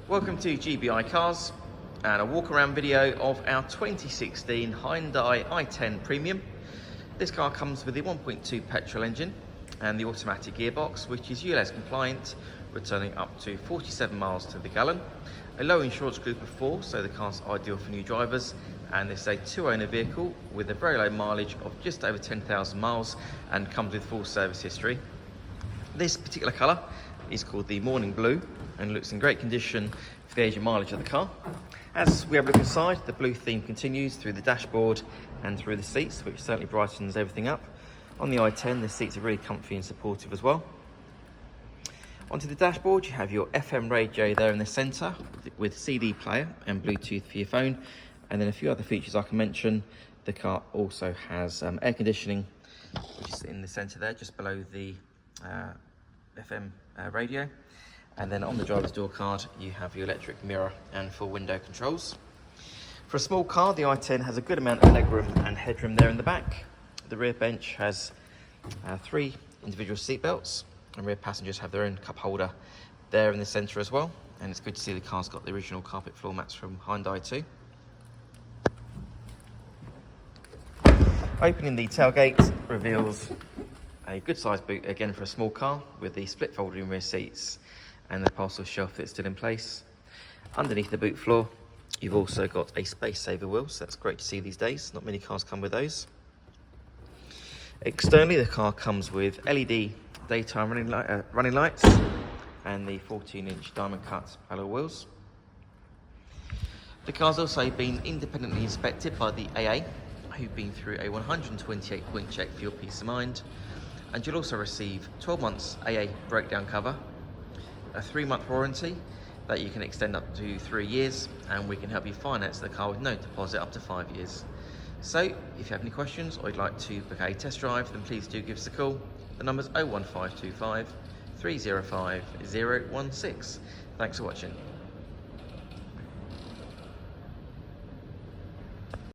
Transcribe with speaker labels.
Speaker 1: Welcome to GBI Cars and a walk around video of our 2016 Hyundai i10 Premium. This car comes with the 1.2 petrol engine and the automatic gearbox, which is ULEZ compliant, returning up to 47 miles to the gallon. A low insurance group of 4, so the car's ideal for new drivers, and it's a 2-owner vehicle with a very low mileage of just over 10,000 miles and comes with full service history. This particular colour is called the Morning Blue and looks in great condition for the age and mileage of the car. As we have a look inside, the blue theme continues through the dashboard and through the seats, which certainly brightens everything up. On the i10, the seats are really comfy and supportive as well. Onto the dashboard, you have your FM radio there in the centre with CD player and Bluetooth for your phone, and then a few other features I can mention. The car also has air conditioning, which is in the centre there, just below the FM radio. And then on the driver's door card, you have your electric mirror and full window controls. For a small car, the i10 has a good amount of legroom and headroom there in the back. The rear bench has 3 individual seat belts, and rear passengers have their own cup holder there in the centre as well. And it's good to see the car's got the original carpet floor mats from Hyundai too. Opening the tailgate reveals a good sized boot again for a small car, with the split folding rear seats and the parcel shelf that's still in place. Underneath the boot floor, you've also got a space saver wheel, so that's great to see these days. Not many cars come with those. Externally, the car comes with LED daytime running lights and the 14-inch diamond cut alloy wheels. The car's also been independently inspected by the AA, who've been through a 128-point check for your peace of mind. And you'll also receive 12 months AA breakdown cover, a 3-month warranty that you can extend up to 3 years, and we can help you finance the car with no deposit up to 5 years. So if you have any questions or you'd like to book a test drive, then please do give us a call. The number's 01525 305 016. Thanks for watching.